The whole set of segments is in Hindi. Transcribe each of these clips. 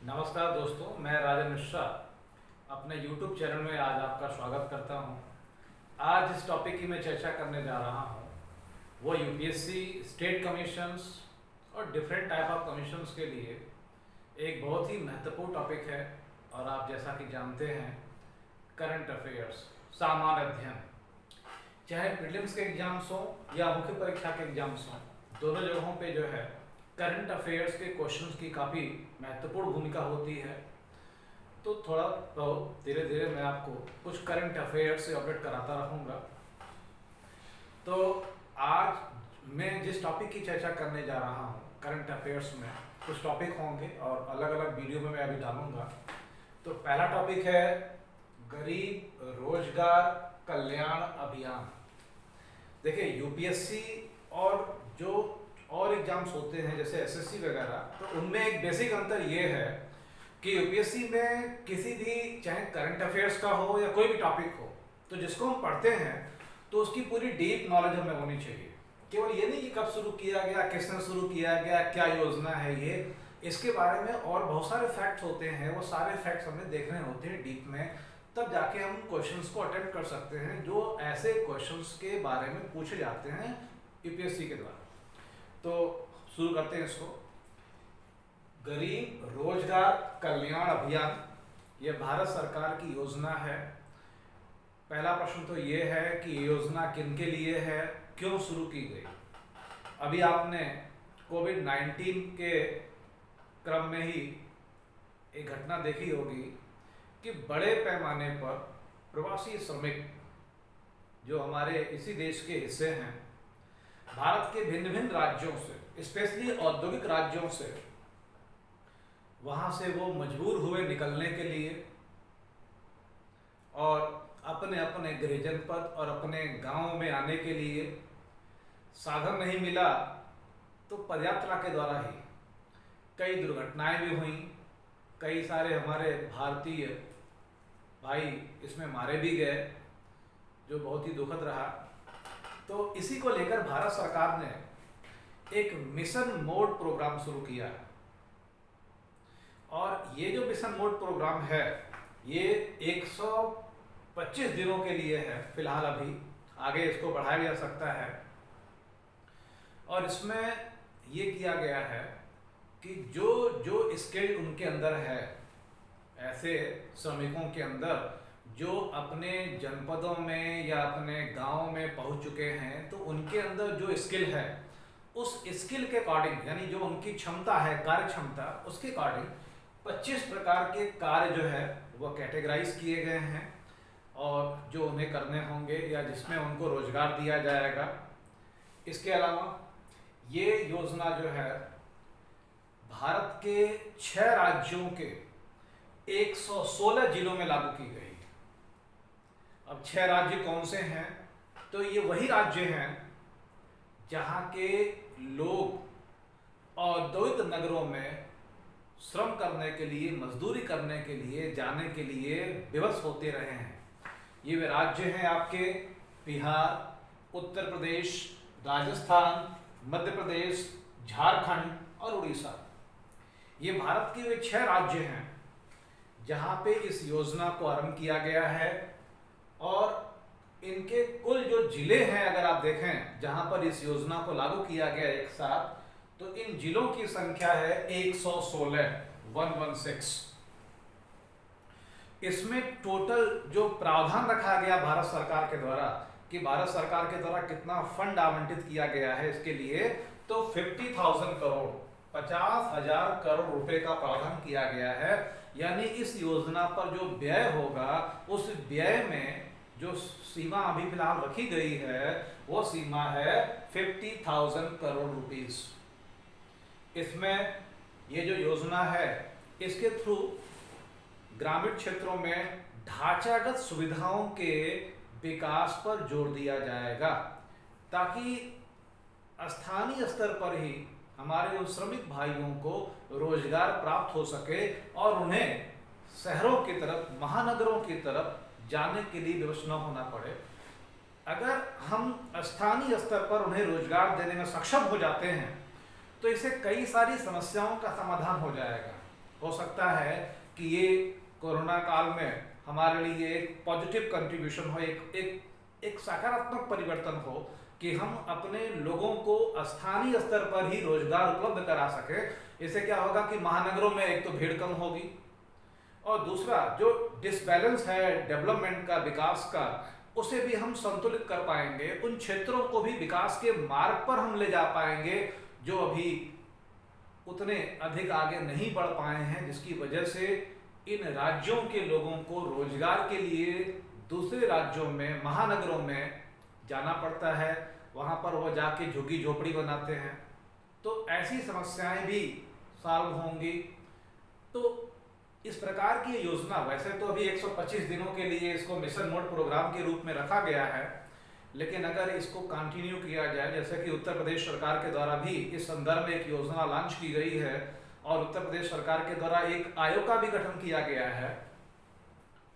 नमस्कार दोस्तों, मैं राजन मिश्रा अपने YouTube चैनल में आज आपका स्वागत करता हूं। आज जिस टॉपिक की मैं चर्चा करने जा रहा हूं वो यूपीएससी स्टेट कमीशंस और डिफरेंट टाइप ऑफ कमीशंस के लिए एक बहुत ही महत्वपूर्ण टॉपिक है। और आप जैसा कि जानते हैं, करंट अफेयर्स, सामान्य अध्ययन, चाहे प्रीलिम्स के एग्जाम्स हो या मुख्य परीक्षा के एग्जाम्स हो, दोनों जगहों पे जो है करंट अफेयर्स के क्वेश्चंस की काफ़ी महत्वपूर्ण भूमिका होती है। तो थोड़ा बहुत धीरे धीरे मैं आपको कुछ करंट अफेयर्स से अपडेट कराता रहूँगा। तो आज मैं जिस टॉपिक की चर्चा करने जा रहा हूँ, करंट अफेयर्स में कुछ टॉपिक होंगे और अलग अलग वीडियो में मैं अभी डालूँगा। तो पहला टॉपिक है गरीब रोजगार कल्याण अभियान। देखिए, यूपीएससी और जो और एग्जाम्स होते हैं जैसे एसएससी वगैरह, तो उनमें एक बेसिक अंतर ये है कि यूपीएससी में किसी भी, चाहे करंट अफेयर्स का हो या कोई भी टॉपिक हो, तो जिसको हम पढ़ते हैं तो उसकी पूरी डीप नॉलेज हमें होनी चाहिए। केवल ये नहीं कि कब शुरू किया गया, किसने शुरू किया गया, क्या योजना है ये, इसके बारे में और बहुत सारे फैक्ट्स होते हैं। वो सारे फैक्ट्स हमें देखने होते हैं डीप में, तब जाके हम क्वेश्चंस को अटेम्प्ट कर सकते हैं जो ऐसे क्वेश्चंस के बारे में पूछे जाते हैं यूपीएससी के द्वारा। तो शुरू करते हैं इसको। गरीब रोजगार कल्याण अभियान, ये भारत सरकार की योजना है। पहला प्रश्न तो ये है कि ये योजना किन के लिए है, क्यों शुरू की गई। अभी आपने कोविड-19 के क्रम में ही एक घटना देखी होगी कि बड़े पैमाने पर प्रवासी श्रमिक जो हमारे इसी देश के हिस्से हैं, भारत के भिन्न भिन्न राज्यों से, स्पेशली औद्योगिक राज्यों से, वहाँ से वो मजबूर हुए निकलने के लिए और अपने अपने गृह जनपद और अपने गांव में आने के लिए। साधन नहीं मिला तो पदयात्रा के द्वारा ही कई दुर्घटनाएं भी हुई, कई सारे हमारे भारतीय भाई इसमें मारे भी गए, जो बहुत ही दुखद रहा। तो इसी को लेकर भारत सरकार ने एक मिशन मोड प्रोग्राम शुरू किया है। और ये जो मिशन मोड प्रोग्राम है ये 125 दिनों के लिए है फिलहाल, अभी आगे इसको बढ़ाया जा सकता है। और इसमें ये किया गया है कि जो जो स्किल उनके अंदर है, ऐसे श्रमिकों के अंदर जो अपने जनपदों में या अपने गांव में पहुंच चुके हैं, तो उनके अंदर जो स्किल है उस स्किल के अकॉर्डिंग, यानी जो उनकी क्षमता है, कार्य क्षमता, उसके अकॉर्डिंग 25 प्रकार के कार्य जो है वो कैटेगराइज किए गए हैं और जो उन्हें करने होंगे या जिसमें उनको रोजगार दिया जाएगा। इसके अलावा ये योजना जो है भारत के 6 राज्यों के 116 जिलों में लागू की गई। अब 6 राज्य कौन से हैं? तो ये वही राज्य हैं जहाँ के लोग औद्योगिक नगरों में श्रम करने के लिए, मजदूरी करने के लिए, जाने के लिए विवश होते रहे हैं। ये वे राज्य हैं आपके बिहार, उत्तर प्रदेश, राजस्थान, मध्य प्रदेश, झारखंड और उड़ीसा। ये भारत के वे 6 राज्य हैं जहाँ पे इस योजना को आरंभ किया गया है। और इनके कुल जो जिले हैं, अगर आप देखें जहां पर इस योजना को लागू किया गया एक साथ, तो इन जिलों की संख्या है 116। इसमें टोटल जो प्रावधान रखा गया भारत सरकार के द्वारा, कि भारत सरकार के द्वारा कितना फंड आवंटित किया गया है इसके लिए, तो 50,000 करोड़, 50,000 करोड़ रुपए का प्रावधान किया गया है। यानी इस योजना पर जो व्यय होगा, उस व्यय में जो सीमा अभी फिलहाल रखी गई है वो सीमा है 50,000 करोड़ रुपीस। इसमें ये जो योजना है इसके थ्रू ग्रामीण क्षेत्रों में ढांचागत सुविधाओं के विकास पर जोर दिया जाएगा, ताकि स्थानीय स्तर पर ही हमारे उन श्रमिक भाइयों को रोजगार प्राप्त हो सके और उन्हें शहरों की तरफ, महानगरों की तरफ जाने के लिए विवश न होना पड़े। अगर हम स्थानीय स्तर पर उन्हें रोजगार देने में सक्षम हो जाते हैं तो इससे कई सारी समस्याओं का समाधान हो जाएगा। हो सकता है कि ये कोरोना काल में हमारे लिए एक पॉजिटिव कंट्रीब्यूशन हो, एक सकारात्मक परिवर्तन हो कि हम अपने लोगों को स्थानीय स्तर पर ही रोजगार उपलब्ध करा सके। इससे क्या होगा कि महानगरों में एक तो भीड़ कम होगी, और दूसरा जो डिसबैलेंस है डेवलपमेंट का, विकास का, उसे भी हम संतुलित कर पाएंगे। उन क्षेत्रों को भी विकास के मार्ग पर हम ले जा पाएंगे जो अभी उतने अधिक आगे नहीं बढ़ पाए हैं, जिसकी वजह से इन राज्यों के लोगों को रोजगार के लिए दूसरे राज्यों में, महानगरों में जाना पड़ता है। वहाँ पर वो जाके झुग्गी झोपड़ी बनाते हैं। तो ऐसी समस्याएं भी सॉल्व होंगी। तो इस प्रकार की योजना, वैसे तो अभी 125 दिनों के लिए इसको मिशन मोड प्रोग्राम के रूप में रखा गया है, लेकिन अगर इसको कंटिन्यू किया जाए, जैसे कि उत्तर प्रदेश सरकार के द्वारा भी इस संदर्भ में एक योजना लॉन्च की गई है, और उत्तर प्रदेश सरकार के द्वारा एक आयोग का भी गठन किया गया है,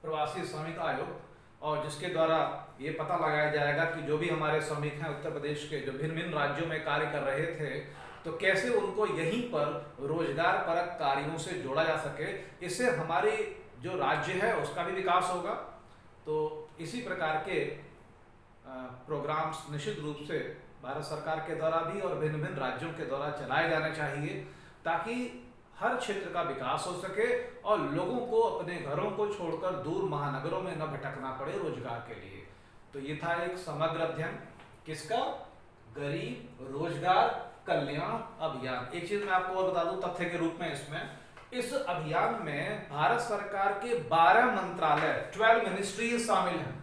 प्रवासी श्रमिक आयोग, और जिसके द्वारा ये पता लगाया जाएगा कि जो भी हमारे श्रमिक हैं उत्तर प्रदेश के, जो भिन्न भिन्न राज्यों में कार्य कर रहे थे, तो कैसे उनको यहीं पर रोजगार परक कार्यों से जोड़ा जा सके। इससे हमारी जो राज्य है उसका भी विकास होगा। तो इसी प्रकार के प्रोग्राम्स निश्चित रूप से भारत सरकार के द्वारा भी और भिन्न भिन्न राज्यों के द्वारा चलाए जाने चाहिए, ताकि हर क्षेत्र का विकास हो सके और लोगों को अपने घरों को छोड़कर दूर महानगरों में न भटकना पड़े रोजगार के लिए। तो ये था एक समग्र अध्ययन किसका, गरीब रोजगार कल्याण अभियान। एक चीज मैं आपको और बता दूं तथ्य के रूप में, इसमें इस अभियान में भारत सरकार के 12 मंत्रालय, 12 मिनिस्ट्रीज शामिल हैं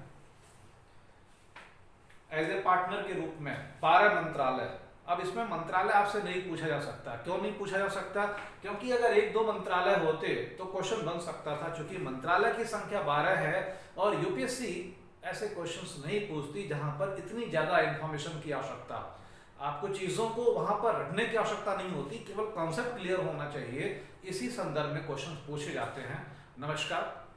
एज ए पार्टनर के रूप में, 12 मंत्रालय। अब इसमें मंत्रालय आपसे नहीं पूछा जा सकता। क्यों नहीं पूछा जा सकता? क्योंकि अगर 1-2 मंत्रालय होते तो क्वेश्चन बन सकता था। चूंकि मंत्रालय की संख्या 12 है और यूपीएससी ऐसे क्वेश्चंस नहीं पूछती जहां पर इतनी ज्यादा इंफॉर्मेशन की आवश्यकता। आपको चीजों को वहां पर रखने की आवश्यकता नहीं होती, केवल कॉन्सेप्ट क्लियर होना चाहिए। इसी संदर्भ में क्वेश्चन पूछे जाते हैं। नमस्कार।